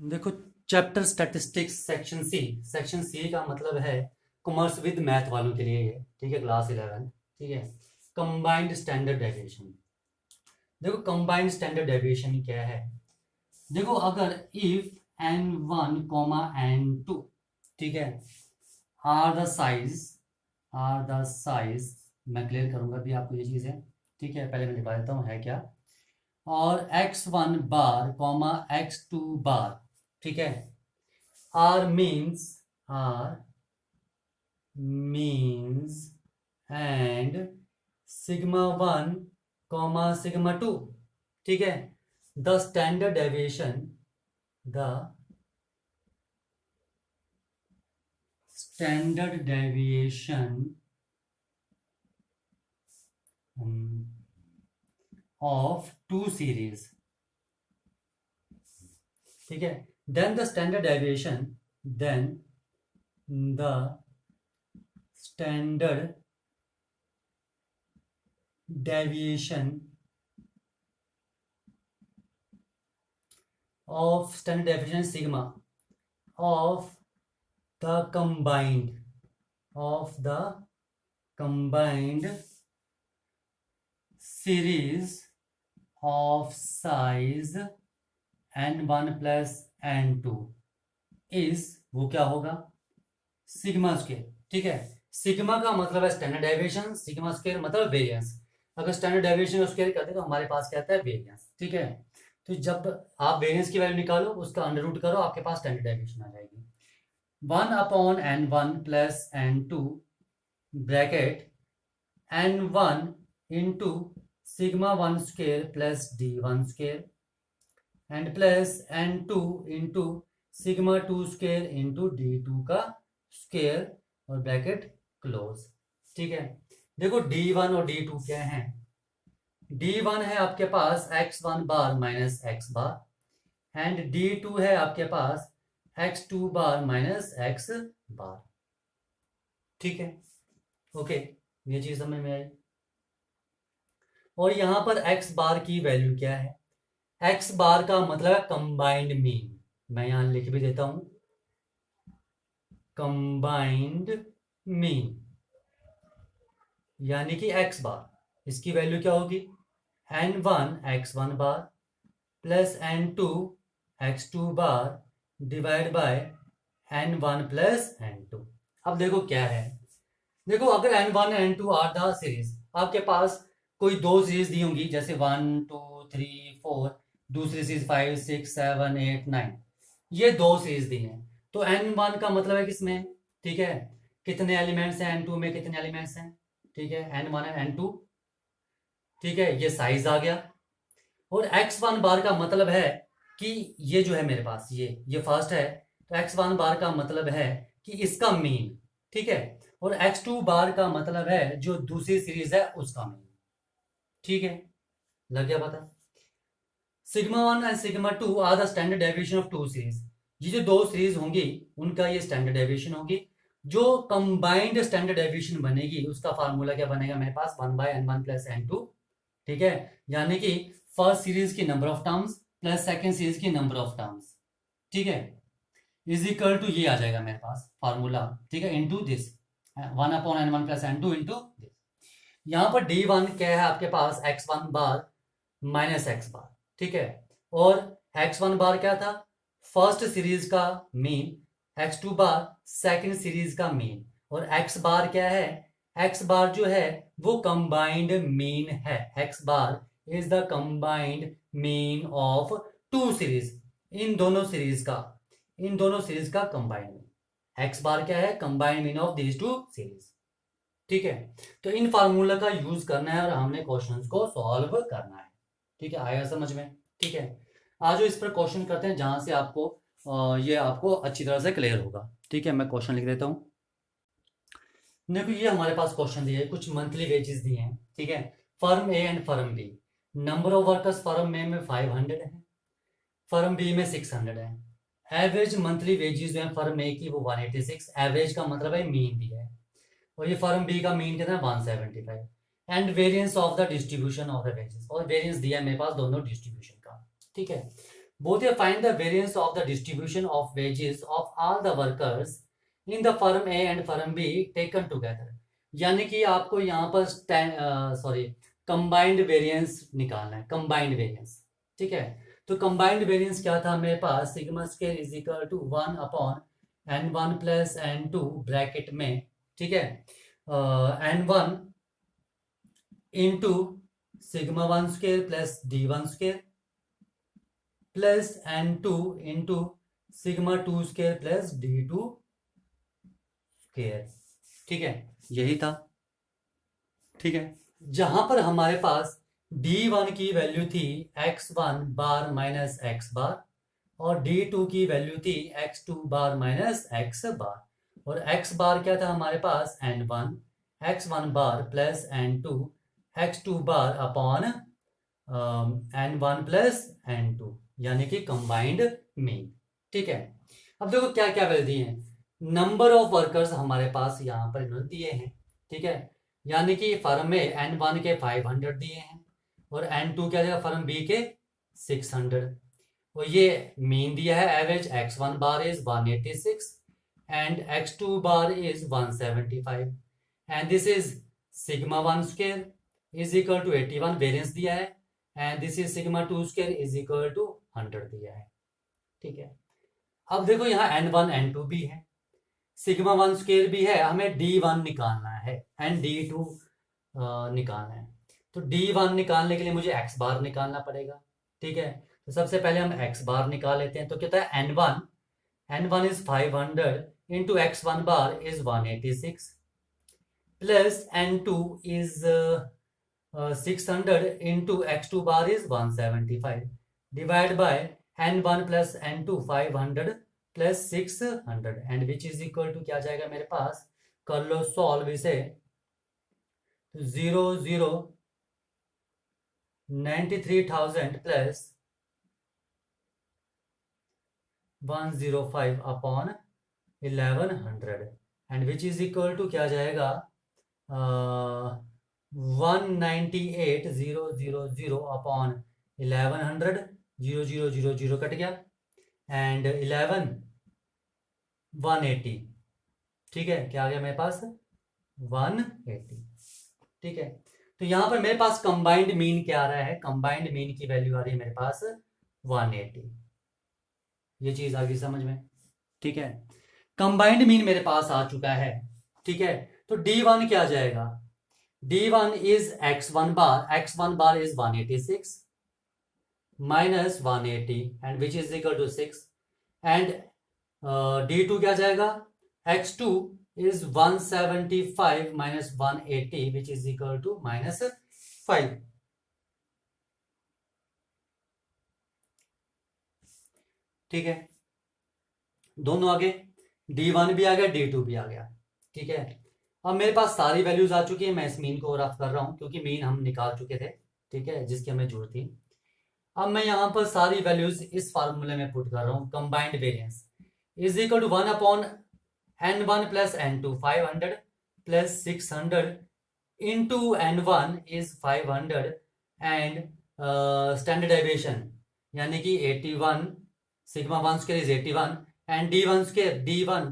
देखो, chapter statistics section C का मतलब है कॉमर्स विद मैथ वालों के लिए, ये ठीक है, क्लास 11। ठीक है, कंबाइंड स्टैंडर्ड डेविएशन। देखो, कंबाइंड स्टैंडर्ड डेविएशन क्या है। देखो, अगर इफ n1 कॉमा n2, ठीक है, आर द साइज मैं क्लियर करूंगा भी आपको ये चीज़ है। ठीक है, पहले मैं दिखा देता हूँ है क्या। और x1 बार कॉमा x2 बार, ठीक है, are means and sigma 1 comma sigma 2, ठीक है, the standard the standard deviation of two series, ठीक है, then the standard deviation of standard deviation sigma of the combined series of size n1 plus n2 is, वो क्या होगा, sigma square. ठीक है, sigma का मतलब है स्टैंडर्ड डेविएशन, सिग्मा स्क्वायर मतलब वेरिएंस। अगर स्टैंडर्ड डेविएशन को स्क्वायर करते तो हमारे पास क्या आता है, वेरिएंस। ठीक है, तो जब आप वेरिएंस की वैल्यू निकालो, उसका अंडर रूट करो, आपके पास स्टैंडर्ड डेविएशन आ जाएगी। 1/n1 plus n2 bracket n1 into sigma 1 square plus d1 square and plus n2 into sigma 2 square into d2 का स्क्वायर और ब्रैकेट क्लोज। ठीक है, देखो d1 और d2 क्या है। d1 है आपके पास x1 bar minus x bar and d2 है आपके पास x2 bar minus x bar. ठीक है, ओके, ये चीज समझ में आई। और यहां पर x बार की वैल्यू क्या है। x बार का मतलब है कंबाइंड मीन, मैं यहां लिख भी देता हूं, कंबाइंड मीन यानी कि x बार, इसकी वैल्यू क्या होगी, n1 x1 bar plus n2 x2 bar divide by n1 plus n2। अब देखो क्या है, देखो अगर n1 n2 are the series, आपके पास कोई दो सीरीज दी होंगी, जैसे 1 2 3 4, दूसरी सीरीज 5 6 7 8 9, ये दो सीरीज दी हैं। तो n1 का मतलब है किसमें, ठीक है, कितने एलिमेंट्स हैं, n2 में कितने एलिमेंट्स हैं, ठीक है, n1 है n2, ठीक है, ये साइज आ गया। और x1 बार का मतलब है कि ये जो है मेरे पास, ये फर्स्ट है, तो x1 बार का मतलब है कि इसका मीन, ठीक है, और x2 बार का मतलब है जो दूसरी सीरीज है उसका मीन। ठीक है, लग गया पता। Sigma 1 and sigma 2 are the standard deviation of two series, ये जो दो सीरीज होंगी उनका ये स्टैंडर्ड डेविएशन होगी। जो कंबाइंड स्टैंडर्ड डेविएशन बनेगी उसका फार्मूला क्या बनेगा मेरे पास, 1/n1 प्लस n2, ठीक है, यानी कि फर्स्ट सीरीज की number of terms plus second series की नंबर ऑफ टर्म्स, ठीक है, इज इक्वल टू ये आ जाएगा मेरे पास फार्मूला, ठीक है, into this 1/n1 plus n2 into this. यहां पर d1 क्या है आपके पास, x1 bar minus x bar, ठीक है, और x1 बार क्या था, फर्स्ट सीरीज का mean, x2 bar second series का मीन, और x बार क्या है, x बार जो है वो कंबाइंड मीन है, x bar is the combined mean of two series, इन दोनों सीरीज का कंबाइंड मीन, x बार क्या है, combined mean of these two series. ठीक है, तो इन फार्मूला का यूज करना है और हमने क्वेश्चंस को सॉल्व करना है। ठीक है, आया समझ में। ठीक है, आज इस पर क्वेश्चन करते हैं जहां से आपको ये आपको अच्छी तरह से क्लियर होगा। ठीक है, मैं क्वेश्चन लिख देता हूँ। देखो, ये हमारे पास क्वेश्चन दिए, कुछ मंथली वेजेस दिए हैं, ठीक है, firm A and firm B, number of workers firm A में 500 है, फर्म बी में 600 है। एवरेज मंथली वेजेस जो है फर्म ए की वो 186, एवरेज का मतलब है मीन दिया है, और ये फर्म बी का मीन कितना है 175, and variance of the distribution of the wages, और वेरिएंस दिया है मेरे पास दोनों डिस्ट्रीब्यूशन का। ठीक है, बोलते हैं find the variance of the distribution of wages of all the workers in the firm A and firm be taken together. यानी कि आपको यहाँ पर सॉरी कंबाइंड वेरिएंस निकालना है, कंबाइंड वेरिएंस। ठीक है, तो कंबाइंड वेरिएंस क्या था मेरे पास, sigma square is equal to 1 upon n1 plus n2 bracket में, ठीक है, n1 into sigma 1 square plus d1 square plus n2 into sigma 2 square plus d2 square. ठीक है, यही था। ठीक है, जहां पर हमारे पास d1 की वैल्यू थी x1 बार माइनस x बार और d2 की वैल्यू थी x2 बार माइनस x बार, और x बार क्या था हमारे पास n1 x1 bar plus n2 x2 bar upon n1 plus n2, यानी कि कंबाइंड मीन। ठीक है, अब देखो क्या क्या वैल्यू दिए हैं। नंबर ऑफ वर्कर्स हमारे पास यहाँ पर इन्होंने दिए हैं। ठीक है, यानी कि फर्म में n1 के 500 दिए हैं और n2 क्या दिया फर्म बी के 600, और ये मीन दिया है average x1 bar is 186 and x2 bar is 175 and this is sigma 1 square is equal to 81 variance दिया है and this is sigma 2 square is equal to 100 दिया है। ठीक है, अब देखो यहाँ n1 n2 भी है, सिग्मा 1 स्क्वायर भी है, हमें d1 निकालना है एंड d2 निकालना है। तो d1 निकालने के लिए मुझे x बार निकालना पड़ेगा। ठीक है, तो सबसे पहले हम x बार निकाल लेते हैं। तो कहता है n1 is 500 into x1 bar is 186 plus n2 is 600 into x2 bar is 175 divide by n1 plus n2 500 plus 600 and which is equal to क्या जाएगा मेरे पास, कर लो सॉल्व इसे, 93,000 plus 105 upon 1100 and which is equal to क्या जाएगा 198,000 upon 1100, 0000 cut गया एंड 11 180। ठीक है, क्या आ गया मेरे पास 180। ठीक है, तो यहां पर मेरे पास कंबाइंड मीन क्या आ रहा है, कंबाइंड मीन की वैल्यू आ रही है मेरे पास 180। ये चीज आ गई समझ में। ठीक है, कंबाइंड मीन मेरे पास आ चुका है। ठीक है, तो d1 क्या जाएगा, d1 is x1 bar is 186 minus 180 and which is equal to 6 and d2 क्या जाएगा, x2 is 175 minus 180 which is equal to minus 5। ठीक है, दोनों आगे, d1 भी आ गया d2 भी आ गया। ठीक है, अब मेरे पास सारी वैल्यूज आ चुकी है, मैं इस मीन को रफ कर रहा हूं क्योंकि मीन हम निकाल चुके थे। ठीक है, जिसकी हमें जरूरत थी। अब मैं यहां पर सारी वैल्यूज इस फार्मूले में पुट कर रहा हूं, combined variance is equal to 1 upon n1 plus n2 500 plus 600 into n1 is 500 and standard deviation यानी कि 81, sigma 1 square is 81 and d1 square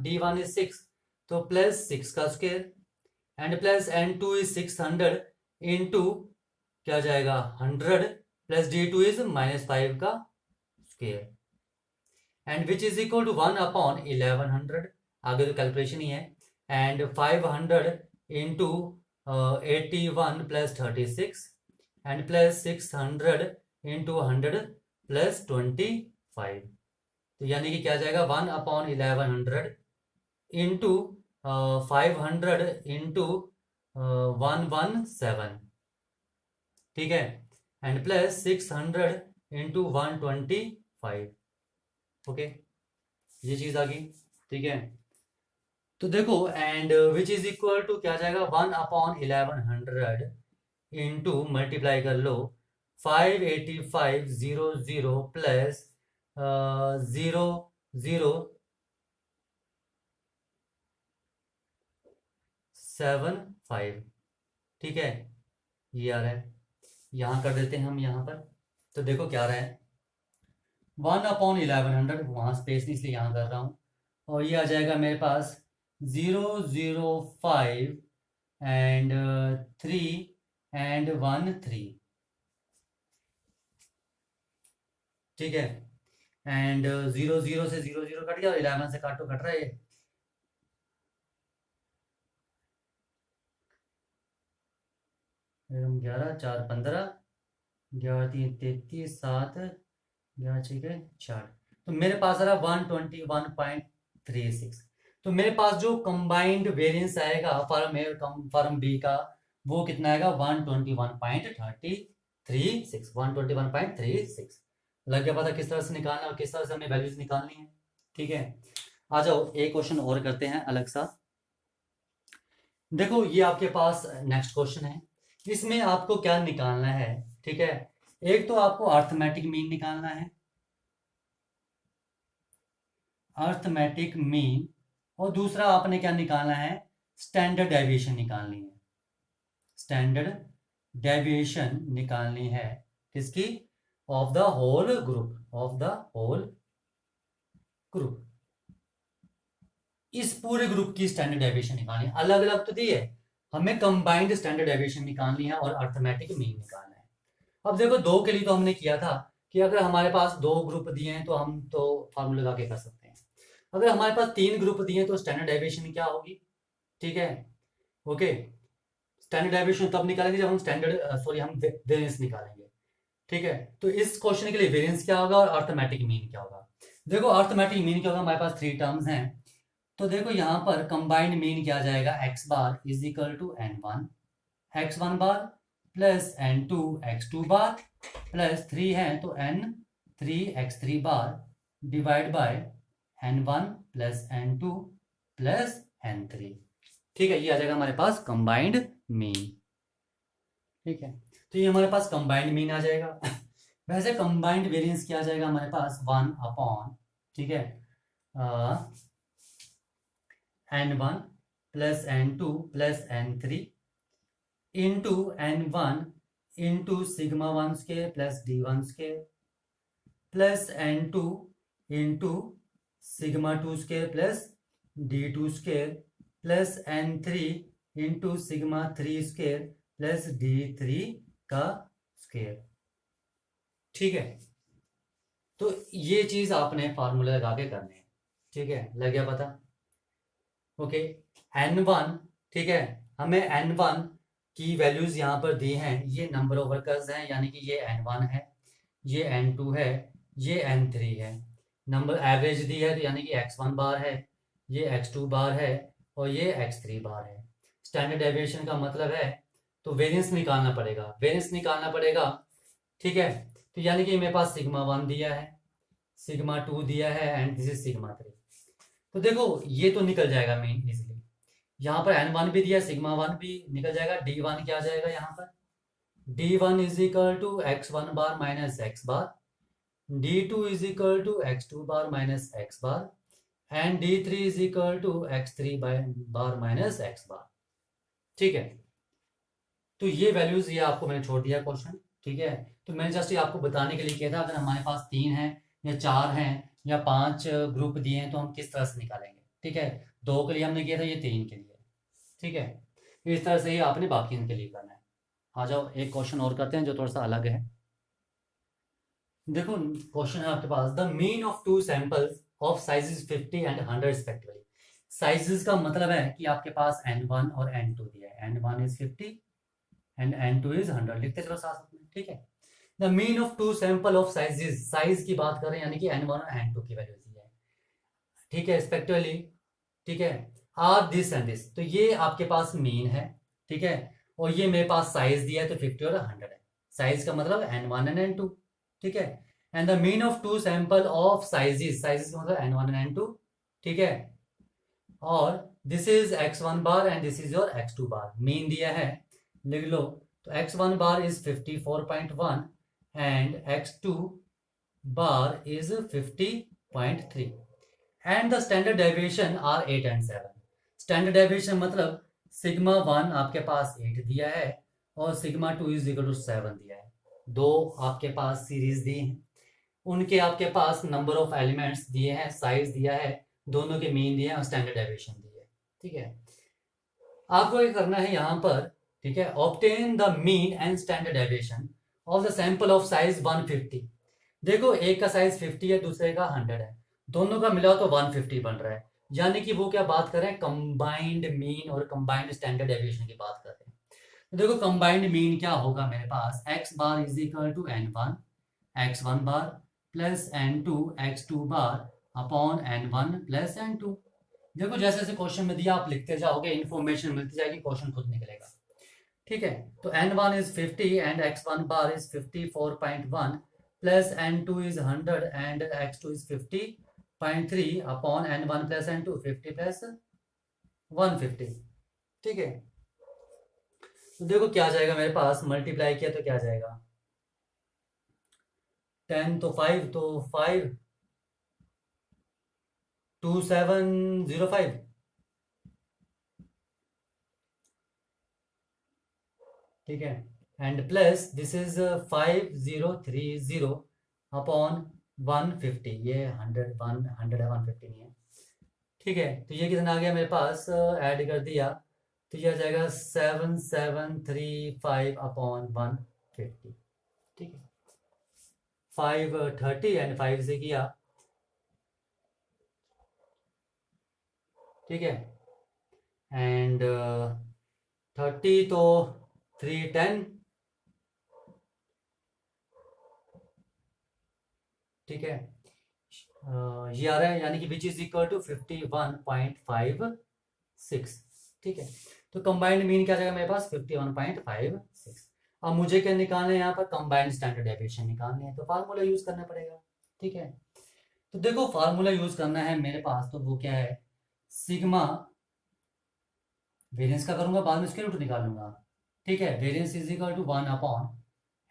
d1 is 6 तो प्लस 6 का square and plus n2 is 600 into क्या जाएगा 100 plus d2 is minus 5 का square and which is equal to 1 upon 1100, आगे तो calculation ही है, and 500 into 81 plus 36 and plus 600 into 100 plus 25, तो यानी कि क्या जाएगा 1 अपॉन 1100 इंटू 500 इंटू 117। ठीक है, एंड प्लस 600 इंटू 125। ओके, ये चीज आ गई। ठीक है, तो देखो and which is equal to क्या जाएगा 1 अपॉन 1100 इंटू मल्टीप्लाई कर लो 58500 प्लस 0075। ठीक है, ये आ रहा है, यहां कर देते हैं हम यहां पर। तो देखो क्या आ रहा है 1/1100, वहाँ स्पेस नहीं इसलिए यहाँ कर रहा हूँ, और ये आ जाएगा मेरे पास 005 एंड 3 एंड 1 3, ठीक है। एंड 0 0 से 0 0 कट गया और 11 से काटो कट रहा है ये। फिर हम 11 4 15, 11 3 33, 7 11 6 के 4, तो मेरे पास आ रहा 121.36। तो मेरे पास जो कंबाइंड वेरिएंस आएगा फर्म ए और फर्म बी का, वो कितना आएगा 121.36, 121.36। लग गया पता किस तरह से निकालना है और किस तरह से हमें वैल्यूज निकालनी है, ठीक है। आ जाओ एक क्वेश्चन और करते हैं अलग सा। देखो ये आपके पास नेक्स्ट क्वेश्चन है, इसमें आपको क्या निकालना है, ठीक है। एक तो आपको अर्थमेटिक मीन निकालना है, अर्थमेटिक मीन, और दूसरा आपने क्या निकालना है, स्टैंडर्ड डेविएशन निकालनी है। स्टैंडर्ड डेविएशन निकालनी है किसकी, of the whole group, of the whole group. इस पूरे ग्रुप की स्टैंडर्ड डेविएशन निकालनी है, अलग अलग तो दी है, हमें कंबाइंड स्टैंडर्ड डेविएशन निकालनी है और अर्थमेटिक मीन निकालना है। अब देखो दो के लिए तो हमने किया था कि अगर हमारे पास दो ग्रुप दिए हैं तो हम तो फॉर्मूला लगा के कर सकते हैं। अगर हमारे पास तीन ग्रुप दिए हैं तो स्टैंडर्ड डेविएशन क्या होगी, ठीक है, ओके। स्टैंडर्ड डेविएशन तब निकालेंगे जब हम हम वेरिएंस निकालेंगे, ठीक है। तो इस क्वेश्चन के लिए वेरिएंस क्या होगा और अर्थमेटिक मीन क्या होगा। देखो अर्थमेटिक मीन क्या होगा, हमारे पास 3 टर्म्स हैं, तो देखो यहाँ पर कंबाइंड मीन क्या आ जाएगा, x bar is equal to n1 x1 bar plus n2 x2 bar plus 3 है तो n3 x3 bar divide by n1 plus n2 plus n3, ठीक है। ये आ जाएगा हमारे पास कंबाइंड मीन, ठीक है। तो ये हमारे पास कंबाइंड मीन आ जाएगा। वैसे कंबाइंड वेरिएंस क्या आ जाएगा हमारे पास 1 अपॉन, ठीक है, n1 plus n2 plus n3 into n1 into sigma 1 square plus d1 square plus n2 into sigma 2 square plus d2 square plus n3 into sigma 3 square plus d3 का square, ठीक है। तो ये चीज आपने फार्मूला लगा के करने हैं, ठीक है, लग गया पता, ओके। n1, ठीक है, हमें n1 की वैल्यूज यहाँ पर दी हैं, ये नंबर ऑफ वर्कर्स हैं, यानी कि ये n1 है, ये n2 है, ये n3 है। नंबर एवरेज दी है तो यानी कि x1 बार है, ये x2 बार है और ये x3 बार है। स्टैंडर्ड डेविएशन का मतलब है तो वेरिएंस निकालना पड़ेगा, वेरिएंस निकालना पड़ेगा, ठीक है। तो यानी कि मेरे पास सिग्मा 1 दिया है, सिग्मा 2 दिया है एंड दिस इज सिग्मा 3। तो देखो ये तो निकल जाएगा मेन इजिली, यहाँ पर n1 भी दिया, सिग्मा 1 भी निकल जाएगा, d1 क्या आ जाएगा यहाँ पर, d1 is equal to x1 bar minus x bar, d2 is equal to x2 bar minus x bar and d3 is equal to x3 bar minus x bar, ठीक है। तो ये वैल्यूज ये आपको मैंने छोड़ दिया क्वेश्चन, ठीक है। तो मैंने जस्ट ये आपको बताने के लिए किया था, अगर हमारे पास 3 है या 4 हैं या 5 ग्रुप दिए हैं तो हम किस तरह से निकालेंगे, ठीक है। 2 के लिए हमने किया था, ये 3 के लिए, ठीक है। इस तरह से ही आपने बाकी इनके लिए करना है। आ जाओ एक क्वेश्चन और करते हैं जो थोड़ा सा अलग है। देखो क्वेश्चन है आपके पास, the mean of two samples of sizes 50 and 100 respectively. Sizes का मतलब है कि आपके पास n1 और n2 दिया है, n1 is 50 and n2 is 100, लिखते चलो साथ में, ठीक है। The mean of two sample of sizes, size की बात कर रहे हैं यानी कि n1 और n2 की वैल्यू दी है, ठीक है, रिस्पेक्टिवली, ठीक है, आर दिस एंड दिस। तो ये आपके पास मीन है, ठीक है, और ये मेरे पास साइज दिया है तो 50 और 100 है। साइज का मतलब n1 एंड n2, ठीक है। And the mean of two sample of sizes, sizes का मतलब n1 एंड n2, ठीक है। और this is x1 bar and this is your x2 bar, mean दिया है, लिख लो। तो x1 bar is 54.1 and x2 bar is 50.3 and the standard deviation are 8 and 7। Standard deviation मतलब सिग्मा 1 आपके पास 8 दिया है और सिग्मा 2 इज इक्वल टू 7 दिया है, दो आपके पास सीरीज दी हैं। उनके आपके पास नंबर ऑफ एलिमेंट्स दिए हैं, साइज दिया है, दोनों के मीन दिए हैं और स्टैंडर्ड डेविएशन दिए है। ठीक है, आपको ये करना है यहाँ पर, ठीक है, obtain the mean and standard deviation of the sample of size 150। देखो एक का साइज 50 है, दूसरे का 100 है, दोनों का मिला तो 150 बन रहा है, यानी कि वो क्या बात कर रहे हैं, कंबाइंड मीन और कंबाइंड स्टैंडर्ड डेविएशन की बात कर रहे हैं। तो देखो कंबाइंड मीन क्या होगा मेरे पास, x bar is equal to n1 x1 bar plus n2 x2 bar upon n1 plus n2। देखो जैसे जैसे क्वेश्चन में दिया आप लिखते जाओगे, इन्फॉर्मेशन मिलती जाएगी, क्वेश्चन खुद निकलेगा। ठीक है, तो n1 is 50 and x1 bar is 54.1 plus n2 is 100 and x2 is 50.3 upon n1 plus n2 50 plus 150। ठीक है, तो देखो क्या आ जाएगा मेरे पास, मल्टीप्लाई किया तो क्या आ जाएगा, 10 तो 5 तो 5 2705। ठीक है, and plus this is 5030 upon 150, ये 100 है, 150 नहीं है। ठीक है, तो ये कितना आ गया मेरे पास, ऐड कर दिया तो ये आ जाएगा 7735 अपॉन 150। ठीक है, 530 एंड 5 से किया। ठीक है, एंड 30 तो 310। ठीक है, ये आ रहा है, यानी कि विच इज इक्वल टू 51.56। ठीक है, तो कंबाइंड मीन क्या जाएगा मेरे पास, 51.56। अब मुझे क्या निकालना है यहाँ पर, कंबाइंड स्टैंडर्ड डेविएशन निकालने है, तो फार्मूला यूज करना पड़ेगा। ठीक है, तो देखो फार्मूला यूज करना है मेरे पास, तो वो क्या है, सिग्मा, वेरिएंस का करूंगा बाद में स्क्वायर रूट निकालूंगा। ठीक है, variance is equal to 1 upon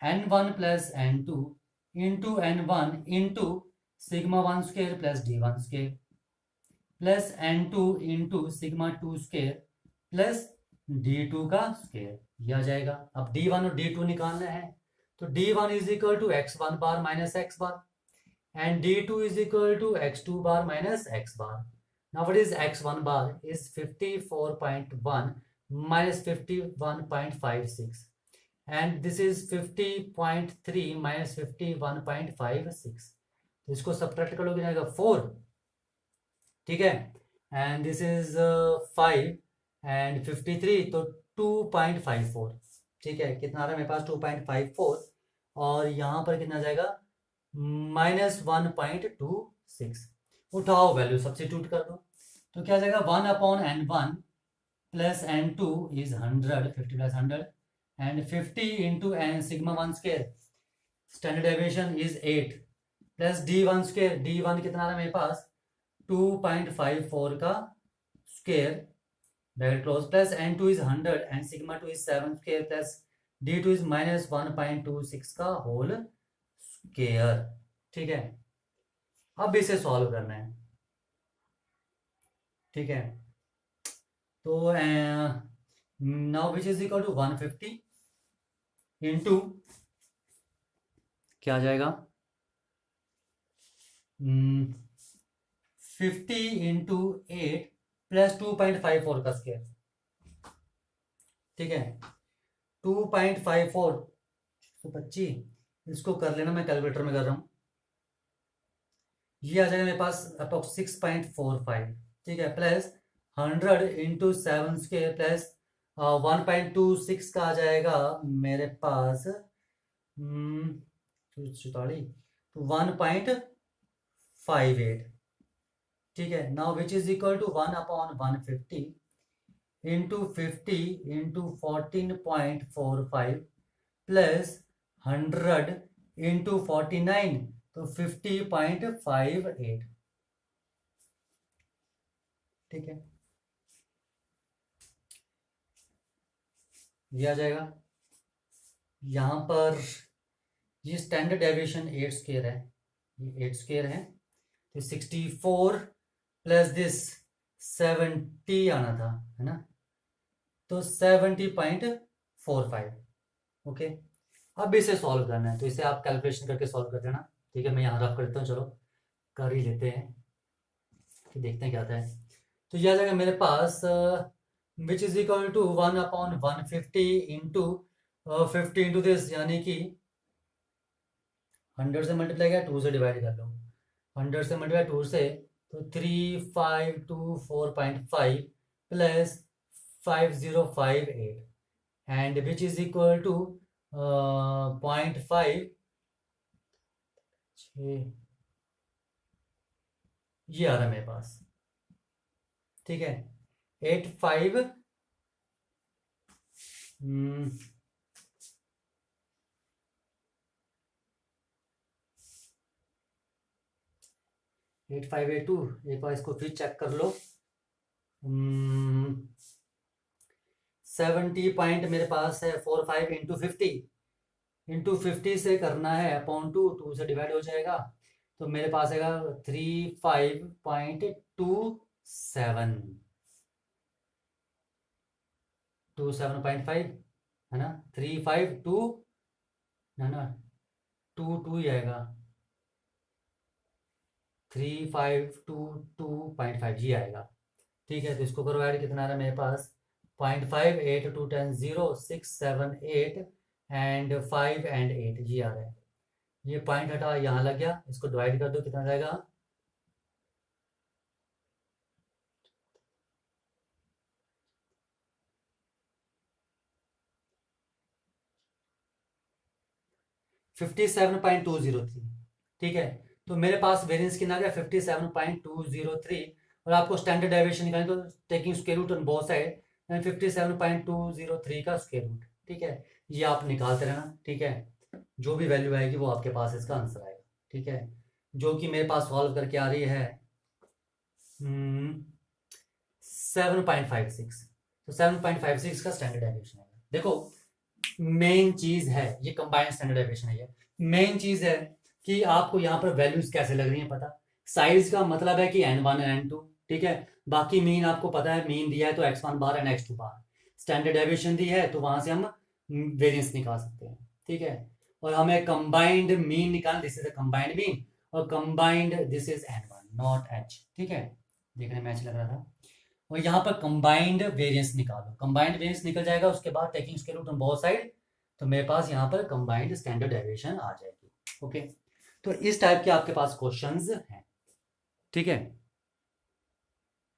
n1 plus n2 into n1 into sigma 1 square plus d1 square plus n2 into sigma 2 square plus d2 का स्क्वायर, ये आ जाएगा। अब d1 और d2 निकालना है, तो d1 is equal to x1 bar minus x bar and d2 is equal to x2 bar minus x bar. Now what is x1 bar is 54.1 minus 51.56 and this is 50.3 minus 51.56, तो इसको subtract करोगे जाएगा 4। ठीक है, and this is 5 and 53 तो 2.54। ठीक है, कितना आ रहा है मेरे पास, 2.54, और यहाँ पर कितना जाएगा, -1.26। उठाओ वैल्यू सब्स्टिट्यूट कर दो, तो क्या जाएगा, 1 upon n1 plus n2 is 100, 50 plus 100 and 50 into n sigma 1 square, standard deviation is 8 plus d1 square, d1 कितना आ रहा है मेरे पास, 2.54 का square bracket close plus n2 is 100 and sigma 2 is 7 square plus d2 is -1.26 का whole square. ठीक है, अब इसे सॉल्व करना है। ठीक है, तो now which is equal to 150 into क्या आ जाएगा, 50 इंटू 8 प्लस 2.54 का स्क्वायर। ठीक है, 2.54 125, इसको कर लेना, मैं कैलकुलेटर में कर रहा हूँ, ये आ जाएगा मेरे पास अप्रोक्स 6.45। ठीक है, प्लस 100 इंटू 7 स्क्वायर प्लस 1.26 का आ जाएगा मेरे पास 1.58। ठीक है, now which is equal to 1 upon 150 into 50 into 14.45 plus 100 into 49 तो 50.58। ठीक है, ये आ जाएगा। यहाँ पर ये स्टैंडर्ड डेविएशन 8 स्क्वायर है, ये 8 स्क्वायर है, तो 64 प्लस दिस 70 आना था, है ना, तो 70.45। ओके, अब इसे सॉल्व करना है, तो इसे आप कैलकुलेशन करके सॉल्व कर देना। ठीक है, मैं यहाँ रफ करता हूँ, चलो कर ही लेते हैं, फिर देखते हैं क्या आता है। तो यह आ जाएगा मेरे पास which is equal to 1/150 into 50 into this, यानी कि 100 से मल्टीप्लाई किया, 2 से डिवाइड कर लो, 100 से मल्टीप्लाई 2 से, तो 3524.5 plus 5058 and which is equal to 0.5, ये आ रहा है मेरे पास। ठीक है, 85 8582, एक बार इसको फिर चेक कर लो। 70 पॉइंट मेरे पास है 45 इंटू 50 से करना है अपॉन 2 से डिवाइड हो जाएगा, तो मेरे पास आएगा 35.27 है ना, 352 है ना, 2 ही आएगा, 3522.5 जी आएगा। ठीक है, तो इसको करो ऐड, कितना आ रहा है मेरे पास 0.5, 8 2 10 0 6 7 8 एंड 5 एंड 8 जी आ रहा है। ये पॉइंट हटा यहाँ लग गया, इसको डिवाइड कर दो, कितना जाएगा 57.203। ठीक है, तो मेरे पास वेरिएंस कितना आ गया 57.203, और आपको स्टैंडर्ड डेविएशन निकालनी, तो taking square root on both side 57.203 का स्क्वायर रूट। ठीक है, ये आप निकालते रहना। ठीक है, जो भी वैल्यू आएगी वो आपके पास इसका आंसर आएगा। ठीक है, जो कि मेरे पास सॉल्व करके आ रही है 7.56, तो 7.56 का स्टैंडर्ड डेविएशन आएगा। देखो मेन चीज है, ये कंबाइंड स्टैंडर्ड डेविएशन है, ये मेन चीज है कि आपको यहाँ पर वैल्यूज कैसे लग रही हैं पता। साइज का मतलब है कि n1 n2, ठीक है, बाकी मीन आपको पता है, मीन दिया है तो x1 bar and x2 bar, standard deviation दी है तो वहां से हम वेरिएंस निकाल सकते हैं। ठीक है, और हमें कंबाइंड मीन निकालना, this is a combined mean, और combined this is n1 not h। ठीक है, देखने में अच्छा लग रहा था। और यहाँ पर कंबाइंड वेरिएंस निकालो, कंबाइंड वेरिएंस निकल जाएगा, उसके बाद taking square root on both side, तो मेरे पास यहाँ पर कंबाइंड स्टैंडर्ड डेविएशन आ जाएगी। ओके, तो इस टाइप के आपके पास क्वेश्चंस हैं। ठीक है,